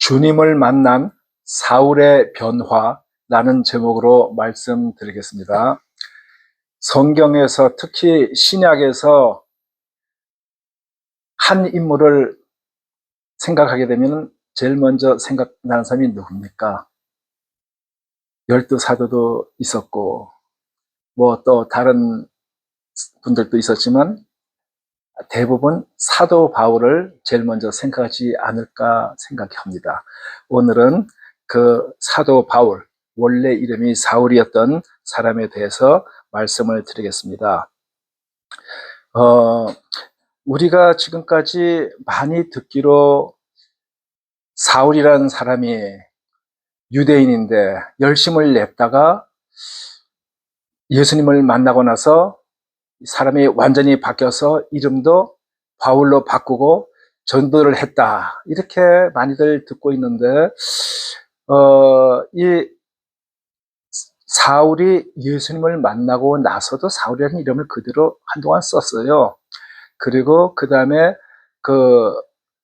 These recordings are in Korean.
주님을 만난 사울의 변화라는 제목으로 말씀드리겠습니다. 성경에서 특히 신약에서 한 인물을 생각하게 되면 제일 먼저 생각나는 사람이 누굽니까? 12사도도 있었고 뭐 또 다른 분들도 있었지만 대부분 사도 바울을 제일 먼저 생각하지 않을까 생각합니다. 오늘은 그 사도 바울, 원래 이름이 사울이었던 사람에 대해서 말씀을 드리겠습니다. 우리가 지금까지 많이 듣기로 사울이라는 사람이 유대인인데 열심을 냈다가 예수님을 만나고 나서 사람이 완전히 바뀌어서 이름도 바울로 바꾸고 전도를 했다. 이렇게 많이들 듣고 있는데, 이 사울이 예수님을 만나고 나서도 사울이라는 이름을 그대로 한동안 썼어요. 그리고 그 다음에 그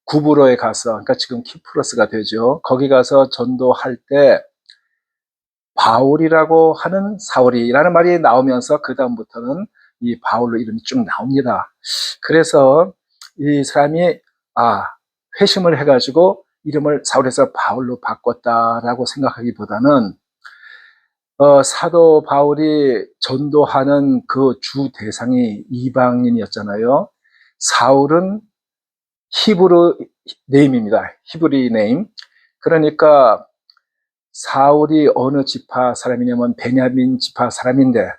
구브로에 가서, 그러니까 지금 키프로스가 되죠. 거기 가서 전도할 때 바울이라고 하는 사울이라는 말이 나오면서 그 다음부터는 이 바울로 이름이 쭉 나옵니다. 그래서 이 사람이 회심을 해가지고 이름을 사울에서 바울로 바꿨다라고 생각하기보다는 사도 바울이 전도하는 그 주 대상이 이방인이었잖아요. 사울은 히브리 네임입니다. 히브리 네임. 그러니까 사울이 어느 지파 사람이냐면 베냐민 지파 사람인데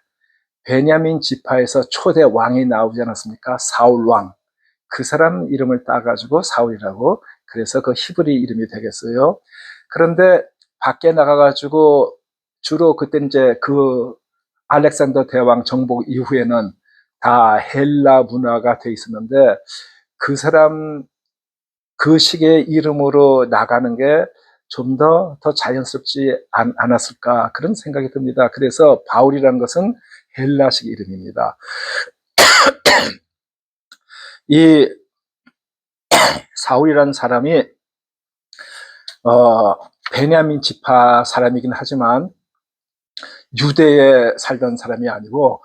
베냐민 지파에서 초대 왕이 나오지 않았습니까? 사울 왕. 그 사람 이름을 따가지고 사울이라고, 그래서 그 히브리 이름이 되겠어요. 그런데 밖에 나가가지고 주로 그때 이제 그 알렉산더 대왕 정복 이후에는 다 헬라 문화가 돼 있었는데 그 사람 그 식의 이름으로 나가는 게 좀 더 자연스럽지 않았을까 그런 생각이 듭니다. 그래서 바울이라는 것은 헬라식 이름입니다. 이 사울이라는 사람이 베냐민 지파 사람이긴 하지만 유대에 살던 사람이 아니고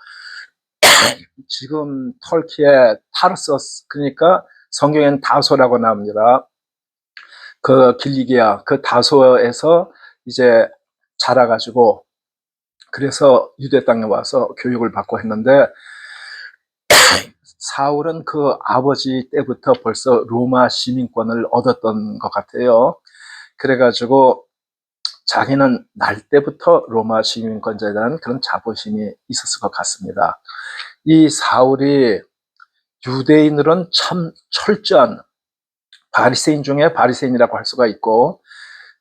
지금 터키의 타르소스, 그러니까 성경에는 다소라고 나옵니다. 그 길리기아, 그 다소에서 이제 자라가지고 그래서 유대 땅에 와서 교육을 받고 했는데 사울은 그 아버지 때부터 벌써 로마 시민권을 얻었던 것 같아요. 그래가지고 자기는 날 때부터 로마 시민권자에 대한 그런 자부심이 있었을 것 같습니다. 이 사울이 유대인으로는 참 철저한 바리새인 중에 바리새인이라고 할 수가 있고,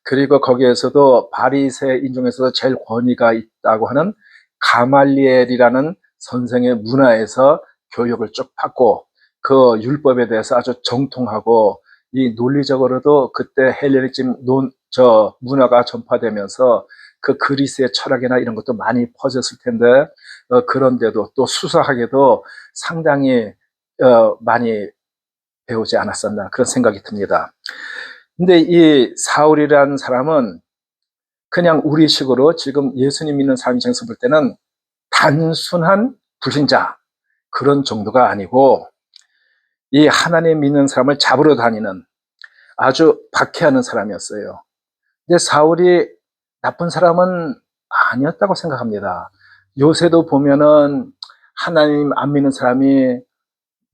그리고 거기에서도 바리새인 중에서도 제일 권위가 있다고 하는 가말리엘이라는 선생의 문화에서 교육을 쭉 받고 그 율법에 대해서 아주 정통하고, 이 논리적으로도 그때 헬레니즘 문화가 전파되면서 그 그리스의 철학이나 이런 것도 많이 퍼졌을 텐데 그런데도 또 수사하게도 상당히 많이 배우지 않았었나 그런 생각이 듭니다. 근데 이 사울이라는 사람은 그냥 우리식으로 지금 예수님 믿는 사람 입장에서 볼 때는 단순한 불신자 그런 정도가 아니고 이 하나님 믿는 사람을 잡으러 다니는 아주 박해하는 사람이었어요. 근데 사울이 나쁜 사람은 아니었다고 생각합니다. 요새도 보면은 하나님 안 믿는 사람이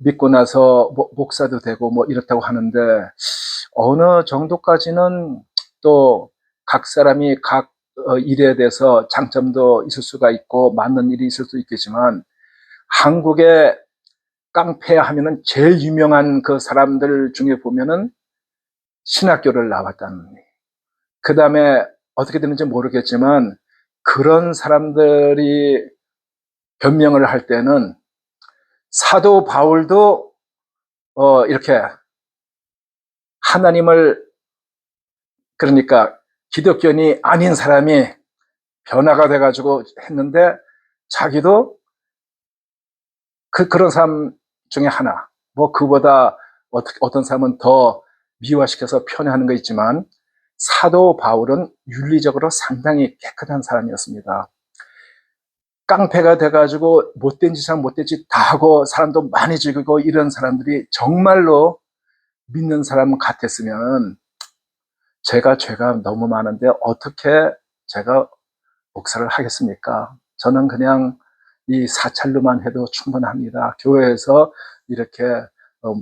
믿고 나서 목사도 되고 뭐 이렇다고 하는데 어느 정도까지는 또 각 사람이 각 일에 대해서 장점도 있을 수가 있고 맞는 일이 있을 수 있겠지만 한국의 깡패 하면은 제일 유명한 그 사람들 중에 보면은 신학교를 나왔다는, 그 다음에 어떻게 되는지 모르겠지만 그런 사람들이 변명을 할 때는 사도 바울도 이렇게 하나님을, 그러니까 기독교인이 아닌 사람이 변화가 돼가지고 했는데 자기도 그런 사람 중에 하나, 뭐 그보다 어떤 사람은 더 미화시켜서 표현하는 거 있지만 사도 바울은 윤리적으로 상당히 깨끗한 사람이었습니다. 깡패가 돼가지고 못된 짓 다 하고 사람도 많이 죽이고 이런 사람들이 정말로 믿는 사람 같았으면 죄가 너무 많은데 어떻게 제가 목사를 하겠습니까? 저는 그냥 이 사찰로만 해도 충분합니다. 교회에서 이렇게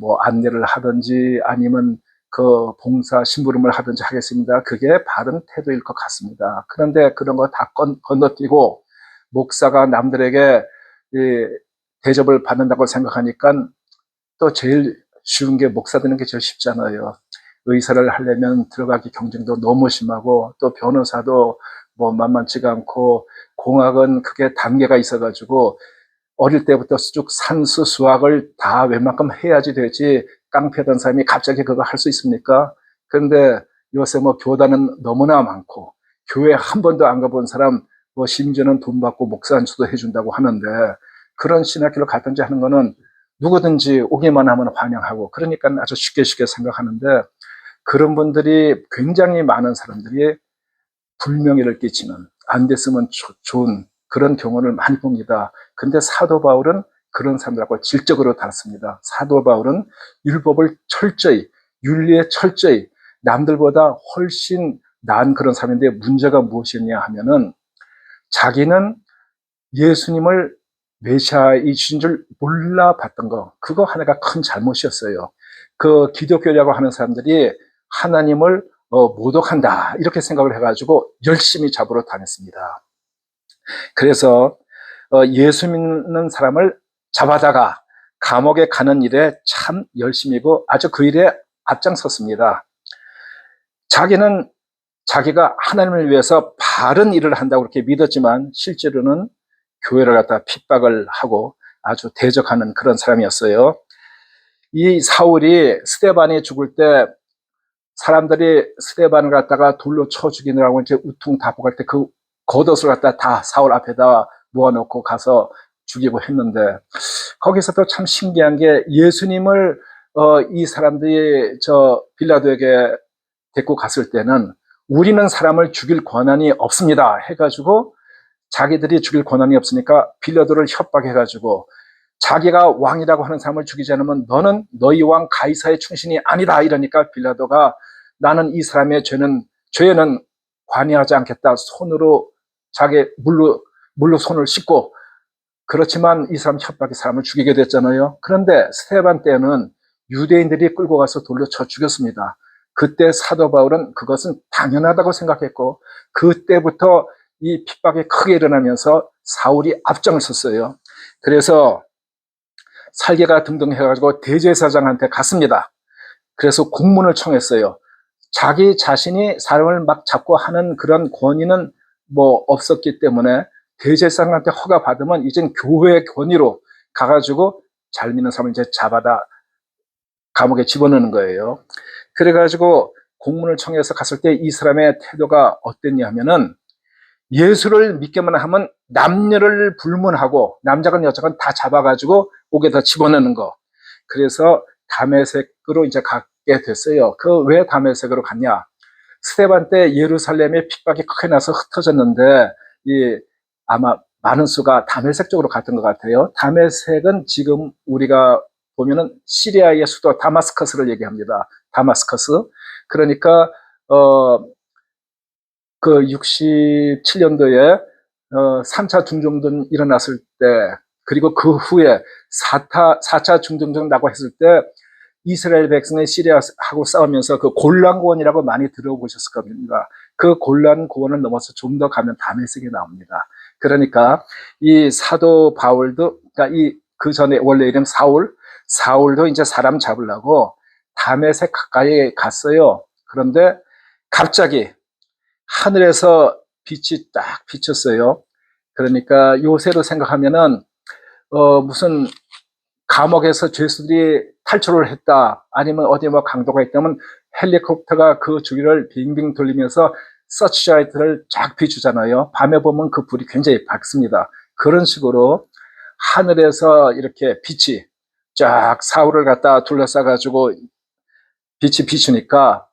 뭐 안내를 하든지 아니면 그 봉사 심부름을 하든지 하겠습니다. 그게 바른 태도일 것 같습니다. 그런데 그런 거 다 건너뛰고 목사가 남들에게 대접을 받는다고 생각하니까 또 제일 쉬운 게 목사 되는 게 제일 쉽잖아요. 의사를 하려면 들어가기 경쟁도 너무 심하고 또 변호사도 뭐 만만치가 않고 공학은 그게 단계가 있어가지고 어릴 때부터 쭉 산수 수학을 다 웬만큼 해야지 되지 깡패던 사람이 갑자기 그거 할 수 있습니까? 그런데 요새 뭐 교단은 너무나 많고 교회 한 번도 안 가본 사람 뭐 심지어는 돈 받고 목사 안수도 해준다고 하는데 그런 신학교를 갔든지 하는 거는 누구든지 오기만 하면 환영하고 그러니까 아주 쉽게 생각하는데 그런 분들이 굉장히 많은 사람들이 불명예를 끼치는 안 됐으면 좋은 그런 경우를 많이 봅니다. 근데 사도 바울은 그런 사람들하고 질적으로 다릅니다. 사도 바울은 율법을 철저히 윤리에 철저히 남들보다 훨씬 나은 그런 사람인데 문제가 무엇이었냐 하면은 자기는 예수님을 메시아이신 줄 몰라봤던 거 그거 하나가 큰 잘못이었어요. 그 기독교라고 하는 사람들이 하나님을 모독한다 이렇게 생각을 해가지고 열심히 잡으러 다녔습니다. 그래서 예수 믿는 사람을 잡아다가 감옥에 가는 일에 참 열심히고 아주 그 일에 앞장섰습니다. 자기는 자기가 하나님을 위해서 바른 일을 한다고 그렇게 믿었지만 실제로는 교회를 갖다 핍박을 하고 아주 대적하는 그런 사람이었어요. 이 사울이 스데반이 죽을 때 사람들이 스데반을 갖다가 돌로 쳐 죽이느라고 이제 우퉁다복할 때 그 겉옷을 갖다 다 사울 앞에다 모아놓고 가서 죽이고 했는데 거기서도 참 신기한 게 예수님을 이 사람들이 저 빌라도에게 데리고 갔을 때는 우리는 사람을 죽일 권한이 없습니다 해가지고 자기들이 죽일 권한이 없으니까 빌라도를 협박해가지고 자기가 왕이라고 하는 사람을 죽이지 않으면 너는 너희 왕 가이사의 충신이 아니다 이러니까 빌라도가 나는 이 사람의 죄는 관여하지 않겠다 손으로 자기 물로 손을 씻고 그렇지만 이 사람 협박이 사람을 죽이게 됐잖아요. 그런데 스데반 때는 유대인들이 끌고 가서 돌로 쳐 죽였습니다. 그때 사도 바울은 그것은 당연하다고 생각했고 그때부터 이 핍박이 크게 일어나면서 사울이 앞장을 섰어요. 그래서 살개가 등등 해가지고 대제사장한테 갔습니다. 그래서 공문을 청했어요. 자기 자신이 사람을 막 잡고 하는 그런 권위는 뭐 없었기 때문에 대제사장한테 허가 받으면 이젠 교회 권위로 가가지고 잘 믿는 사람을 이제 잡아다 감옥에 집어넣는 거예요. 그래가지고 공문을 청해서 갔을 때 이 사람의 태도가 어땠냐 하면은 예수를 믿기만 하면 남녀를 불문하고 남자건 여자건 다 잡아가지고 옥에다 집어넣는 거. 그래서 다메섹으로 이제 가게 됐어요. 그 왜 다메섹으로 갔냐? 스데반 때 예루살렘에 핍박이 크게 나서 흩어졌는데 이 아마 많은 수가 다메섹 쪽으로 갔던 것 같아요. 다메섹은 지금 우리가 보면은 시리아의 수도 다마스커스를 얘기합니다. 다마스커스. 그러니까 그 67년도에 3차 중동전 일어났을 때 그리고 그 후에 4차 중동전이라고 했을 때 이스라엘 백성이 시리아하고 싸우면서 그 골란고원이라고 많이 들어보셨을 겁니다. 그 골란고원을 넘어서 좀 더 가면 다메섹이 나옵니다. 그러니까 이 사도 바울도 그러니까 그 전에 원래 이름 사울도 이제 사람 잡으려고 다메섹 가까이 갔어요. 그런데 갑자기 하늘에서 빛이 딱 비쳤어요. 그러니까 요새로 생각하면은 무슨 감옥에서 죄수들이 탈출을 했다 아니면 어디 뭐 강도가 있다면 헬리콥터가 그 주위를 빙빙 돌리면서 서치라이트를 쫙 비추잖아요. 밤에 보면 그 불이 굉장히 밝습니다. 그런 식으로 하늘에서 이렇게 빛이 쫙 사울을 갖다 둘러싸 가지고 빛이 비추니까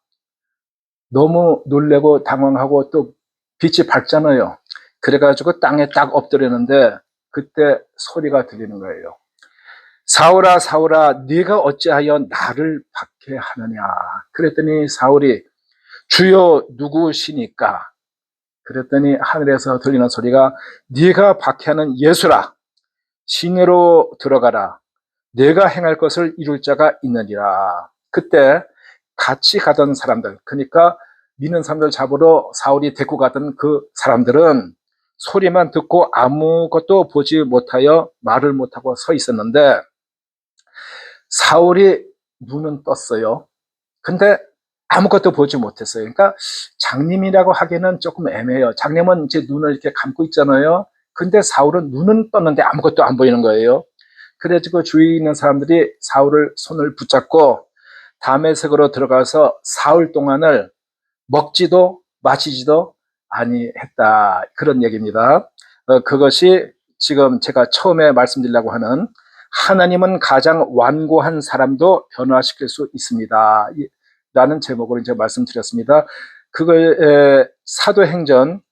너무 놀래고 당황하고 또 빛이 밝잖아요. 그래가지고 땅에 딱 엎드렸는데 그때 소리가 들리는 거예요. 사울아 사울아 네가 어찌하여 나를 박해하느냐. 그랬더니 사울이 주여 누구시니까? 그랬더니 하늘에서 들리는 소리가 네가 박해하는 예수라. 시내로 들어가라. 내가 행할 것을 이룰 자가 있느니라. 그때 같이 가던 사람들, 그러니까 믿는 사람들 잡으러 사울이 데리고 가던 그 사람들은 소리만 듣고 아무것도 보지 못하여 말을 못하고 서 있었는데 사울이 눈은 떴어요. 근데 아무것도 보지 못했어요. 그러니까 장님이라고 하기는 조금 애매해요. 장님은 이제 눈을 이렇게 감고 있잖아요. 근데 사울은 눈은 떴는데 아무것도 안 보이는 거예요. 그래가지고 주위에 있는 사람들이 사울을 손을 붙잡고 다메섹으로 들어가서 사흘 동안을 먹지도 마시지도 아니했다. 그런 얘기입니다. 그것이 지금 제가 처음에 말씀드리려고 하는 하나님은 가장 완고한 사람도 변화시킬 수 있습니다. 라는 제목으로 이제 말씀드렸습니다. 그걸 사도행전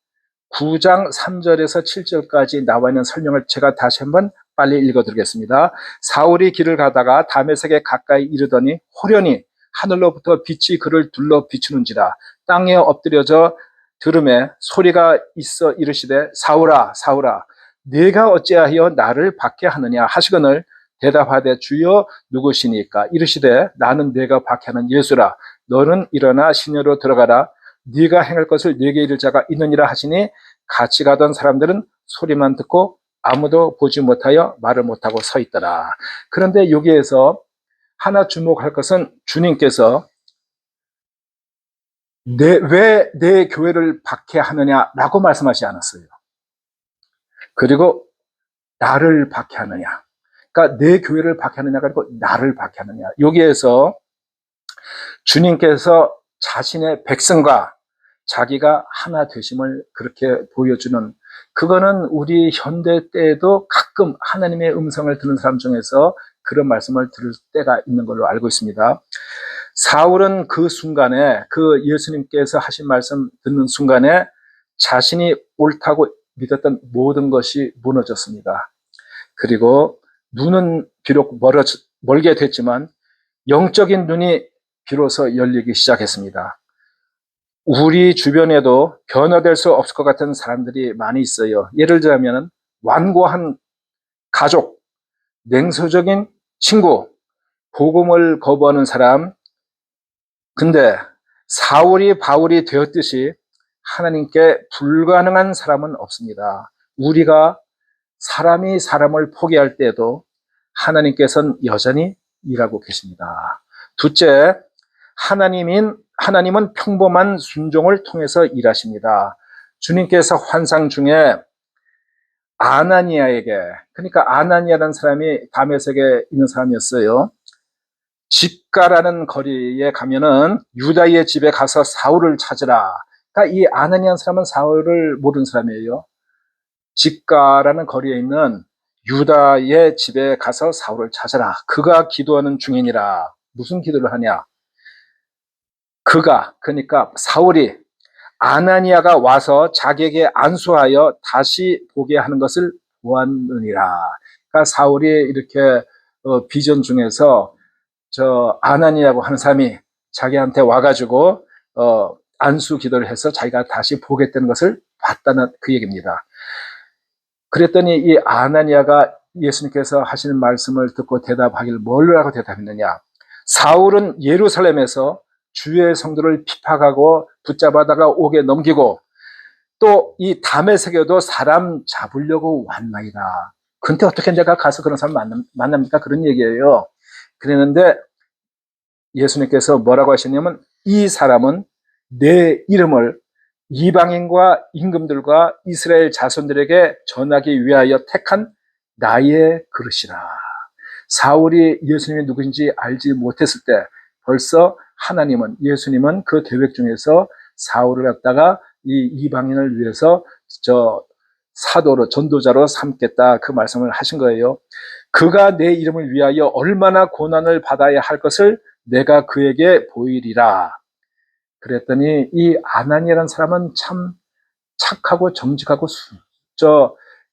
9장 3절에서 7절까지 나와 있는 설명을 제가 다시 한번 빨리 읽어드리겠습니다. 사울이 길을 가다가 다메섹에 가까이 이르더니 호련히 하늘로부터 빛이 그를 둘러 비추는지라. 땅에 엎드려져 들음에 소리가 있어 이르시되 사울아 사울아 네가 어찌하여 나를 박해하느냐 하시거늘 대답하되 주여 누구시니까? 이르시되 나는 네가 박해하는 예수라. 너는 일어나 시내로 들어가라. 네가 행할 것을 네게 이를 자가 있느니라 하시니 같이 가던 사람들은 소리만 듣고 아무도 보지 못하여 말을 못하고 서 있더라. 그런데 여기에서 하나 주목할 것은 주님께서 왜 내 교회를 박해하느냐라고 말씀하지 않았어요. 그리고 나를 박해하느냐. 그러니까 내 교회를 박해하느냐가 아니고 나를 박해하느냐. 여기에서 주님께서 자신의 백성과 자기가 하나 되심을 그렇게 보여주는, 그거는 우리 현대 때에도 가끔 하나님의 음성을 듣는 사람 중에서 그런 말씀을 들을 때가 있는 걸로 알고 있습니다. 사울은 그 순간에, 그 예수님께서 하신 말씀 듣는 순간에 자신이 옳다고 믿었던 모든 것이 무너졌습니다. 그리고 눈은 비록 멀게 됐지만 영적인 눈이 비로소 열리기 시작했습니다. 우리 주변에도 변화될 수 없을 것 같은 사람들이 많이 있어요. 예를 들자면 완고한 가족, 냉소적인 친구, 복음을 거부하는 사람. 근데 사울이 바울이 되었듯이 하나님께 불가능한 사람은 없습니다. 우리가 사람이 사람을 포기할 때에도 하나님께서는 여전히 일하고 계십니다. 둘째, 하나님은 평범한 순종을 통해서 일하십니다. 주님께서 환상 중에 아나니아에게, 그러니까 아나니아라는 사람이 다메섹에 있는 사람이었어요. 집가라는 거리에 가면은 유다의 집에 가서 사울을 찾으라. 그러니까 이 아나니아라는 사람은 사울을 모르는 사람이에요. 집가라는 거리에 있는 유다의 집에 가서 사울을 찾아라. 그가 기도하는 중이니라. 무슨 기도를 하냐? 그러니까 사울이 아나니아가 와서 자기에게 안수하여 다시 보게 하는 것을 보았느니라. 그러니까 사울이 이렇게 비전 중에서 저 아나니아라고 하는 사람이 자기한테 와가지고 안수 기도를 해서 자기가 다시 보겠다는 것을 봤다는 그 얘기입니다. 그랬더니 이 아나니아가 예수님께서 하시는 말씀을 듣고 대답하기를 뭐라고 대답했느냐? 사울은 예루살렘에서 주의 성도를 핍박하고 붙잡아다가 옥에 넘기고 또 이 다메섹에도 사람 잡으려고 왔나이다. 근데 어떻게 내가 가서 그런 사람 만납니까? 그런 얘기예요. 그랬는데 예수님께서 뭐라고 하시냐면 이 사람은 내 이름을 이방인과 임금들과 이스라엘 자손들에게 전하기 위하여 택한 나의 그릇이라. 사울이 예수님이 누구인지 알지 못했을 때 벌써 예수님은 그 계획 중에서 사울을 갖다가 이 이방인을 위해서 사도로, 전도자로 삼겠다, 그 말씀을 하신 거예요. 그가 내 이름을 위하여 얼마나 고난을 받아야 할 것을 내가 그에게 보이리라. 그랬더니 이 아나니아라는 사람은 참 착하고 정직하고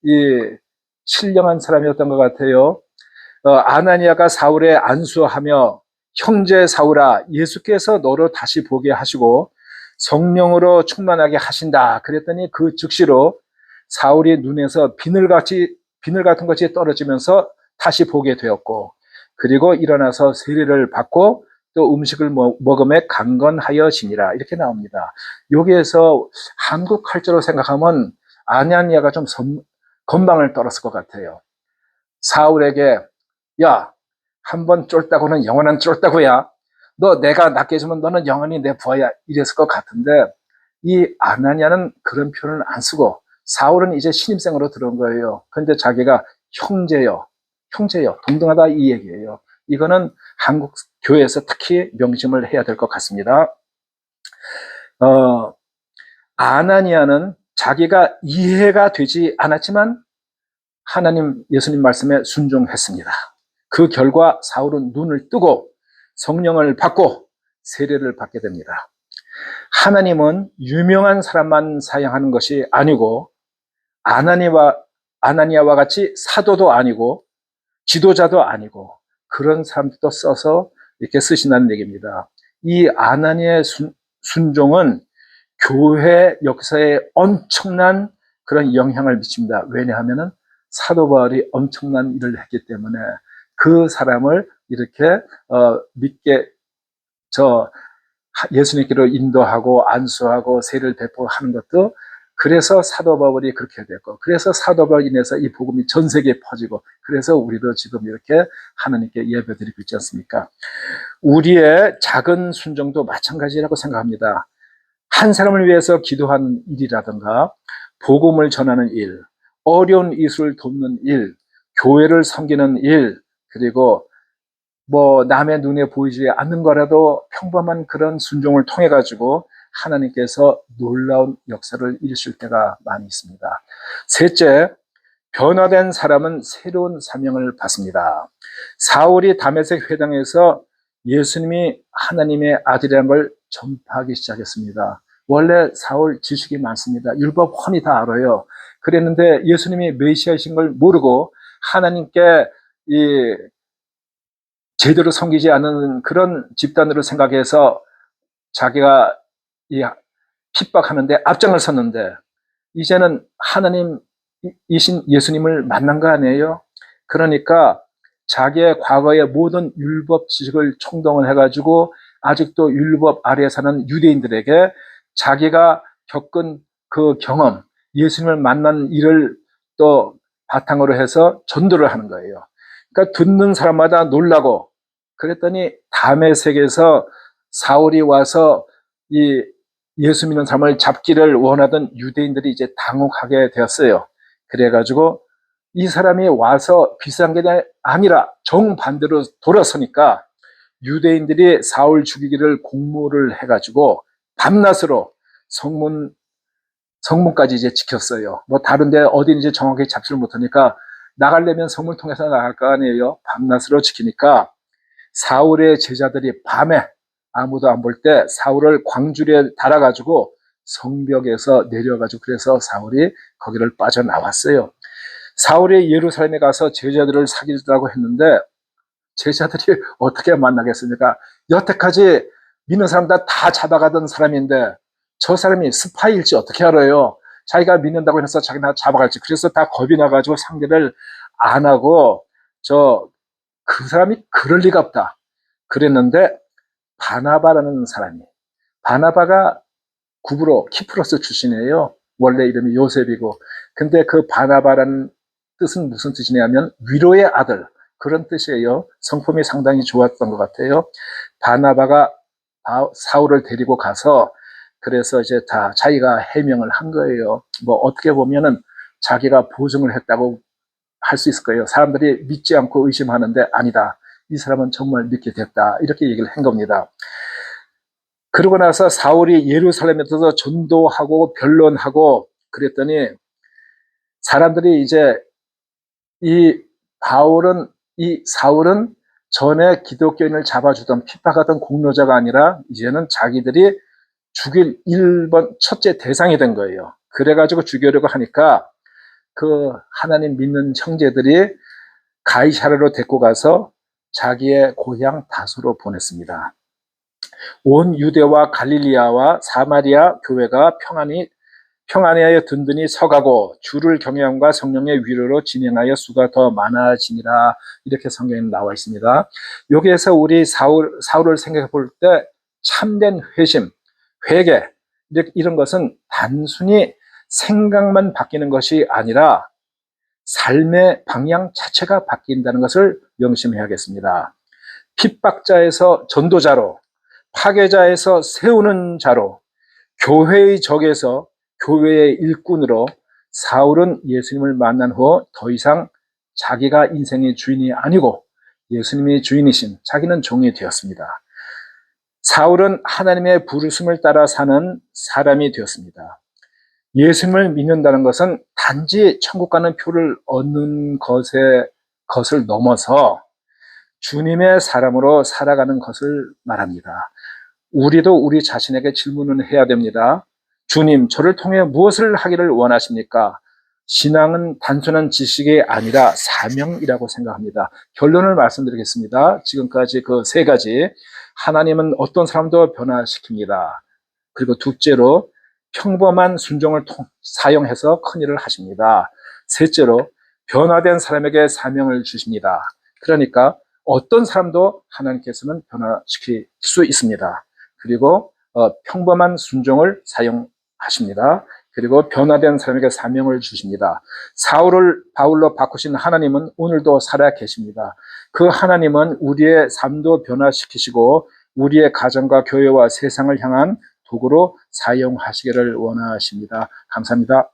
이 신령한 사람이었던 것 같아요. 아나니아가 사울에 안수하며 형제 사울아 예수께서 너로 다시 보게 하시고 성령으로 충만하게 하신다. 그랬더니 그 즉시로 사울이 눈에서 비늘 같은 것이 떨어지면서 다시 보게 되었고, 그리고 일어나서 세례를 받고 또 음식을 먹음에 강건하여지니라. 이렇게 나옵니다. 여기에서 한국 칼자로 생각하면 아나니아가 좀 건방을 떨었을 것 같아요. 사울에게 야, 한번 쫄다고는 영원한 쫄다고야. 너 내가 낫게 해주면 너는 영원히 내 부하야. 이랬을 것 같은데 이 아나니아는 그런 표현을 안 쓰고 사울은 이제 신입생으로 들어온 거예요. 그런데 자기가 형제요, 동등하다 이 얘기예요. 이거는 한국 교회에서 특히 명심을 해야 될 것 같습니다. 아나니아는 자기가 이해가 되지 않았지만 하나님 예수님 말씀에 순종했습니다. 그 결과 사울은 눈을 뜨고 성령을 받고 세례를 받게 됩니다. 하나님은 유명한 사람만 사용하는 것이 아니고 아나니아와 같이 사도도 아니고 지도자도 아니고 그런 사람들도 써서 이렇게 쓰신다는 얘기입니다. 이 아나니아의 순종은 교회 역사에 엄청난 그런 영향을 미칩니다. 왜냐하면 사도 바울이 엄청난 일을 했기 때문에 그 사람을 이렇게 믿게 예수님께로 인도하고 안수하고 세례를 배포하는 것도 그래서 사도 바울이 그렇게 됐고, 그래서 사도 바울로 인해서 이 복음이 전 세계에 퍼지고, 그래서 우리도 지금 이렇게 하나님께 예배드리고 있지 않습니까? 우리의 작은 순종도 마찬가지라고 생각합니다. 한 사람을 위해서 기도하는 일이라든가 복음을 전하는 일, 어려운 이웃을 돕는 일, 교회를 섬기는 일, 그리고 남의 눈에 보이지 않는 거라도 평범한 그런 순종을 통해 가지고 하나님께서 놀라운 역사를 이루실 때가 많이 있습니다. 셋째, 변화된 사람은 새로운 사명을 받습니다. 사울이 다메섹 회당에서 예수님이 하나님의 아들이라는 걸 전파하기 시작했습니다. 원래 사울 지식이 많습니다. 율법 훤히 다 알아요. 그랬는데 예수님이 메시아이신 걸 모르고 하나님께 제대로 섬기지 않는 그런 집단으로 생각해서 자기가 핍박하는데 앞장을 섰는데 이제는 하나님이신 예수님을 만난 거 아니에요? 그러니까 자기의 과거의 모든 율법 지식을 총동원 해가지고 아직도 율법 아래에 사는 유대인들에게 자기가 겪은 그 경험, 예수님을 만난 일을 또 바탕으로 해서 전도를 하는 거예요. 그러니까 듣는 사람마다 놀라고, 그랬더니 다메섹에서 사울이 와서 이 예수 믿는 사람을 잡기를 원하던 유대인들이 이제 당혹하게 되었어요. 그래가지고 이 사람이 와서 비싼 게 아니라 정반대로 돌아서니까 유대인들이 사울 죽이기를 공모를 해가지고 밤낮으로 성문까지 이제 지켰어요. 다른데 어디인지 정확히 잡지를 못하니까 나가려면 성문 통해서 나갈 거 아니에요. 밤낮으로 지키니까 사울의 제자들이 밤에 아무도 안 볼 때 사울을 광주리에 달아가지고 성벽에서 내려가지고 그래서 사울이 거기를 빠져나왔어요. 사울이 예루살렘에 가서 제자들을 사귀자고 했는데 제자들이 어떻게 만나겠습니까? 여태까지 믿는 사람들 다 잡아가던 사람인데 저 사람이 스파이일지 어떻게 알아요? 자기가 믿는다고 해서 자기나 잡아갈지. 그래서 다 겁이 나가지고 상대를 안 하고 그 사람이 그럴 리가 없다. 그랬는데 바나바라는 사람이, 바나바가 키프로스 출신이에요. 원래 이름이 요셉이고. 근데 그 바나바라는 뜻은 무슨 뜻이냐면 위로의 아들, 그런 뜻이에요. 성품이 상당히 좋았던 것 같아요. 바나바가 사울을 데리고 가서 그래서 이제 다 자기가 해명을 한 거예요. 어떻게 보면은 자기가 보증을 했다고 할 수 있을 거예요. 사람들이 믿지 않고 의심하는데 아니다. 이 사람은 정말 믿게 됐다. 이렇게 얘기를 한 겁니다. 그러고 나서 사울이 예루살렘에서 전도하고 변론하고 그랬더니 사람들이 이제 이 사울은 전에 기독교인을 잡아주던 핍박하던 공로자가 아니라 이제는 자기들이 죽일 1번 첫째 대상이 된 거예요. 그래가지고 죽이려고 하니까 그 하나님 믿는 형제들이 가이사랴로 데리고 가서 자기의 고향 다소로 보냈습니다. 온 유대와 갈릴리아와 사마리아 교회가 평안하여 든든히 서가고 주를 경외함과 성령의 위로로 진행하여 수가 더 많아지니라. 이렇게 성경에 나와 있습니다. 여기에서 우리 사울을 생각해 볼 때 참된 회심, 회개 이런 것은 단순히 생각만 바뀌는 것이 아니라 삶의 방향 자체가 바뀐다는 것을 명심해야겠습니다. 핍박자에서 전도자로, 파괴자에서 세우는 자로, 교회의 적에서 교회의 일꾼으로 사울은 예수님을 만난 후 더 이상 자기가 인생의 주인이 아니고 예수님이 주인이신 자기는 종이 되었습니다. 사울은 하나님의 부르심을 따라 사는 사람이 되었습니다. 예수님을 믿는다는 것은 단지 천국 가는 표를 얻는 것을 넘어서 주님의 사람으로 살아가는 것을 말합니다. 우리도 우리 자신에게 질문을 해야 됩니다. 주님, 저를 통해 무엇을 하기를 원하십니까? 신앙은 단순한 지식이 아니라 사명이라고 생각합니다. 결론을 말씀드리겠습니다. 지금까지 그 세 가지. 하나님은 어떤 사람도 변화시킵니다. 그리고 둘째로 평범한 순종을 사용해서 큰일을 하십니다. 셋째로 변화된 사람에게 사명을 주십니다. 그러니까 어떤 사람도 하나님께서는 변화시킬 수 있습니다. 그리고 평범한 순종을 사용하십니다. 그리고 변화된 사람에게 사명을 주십니다. 사울을 바울로 바꾸신 하나님은 오늘도 살아 계십니다. 그 하나님은 우리의 삶도 변화시키시고 우리의 가정과 교회와 세상을 향한 도구로 사용하시기를 원하십니다. 감사합니다.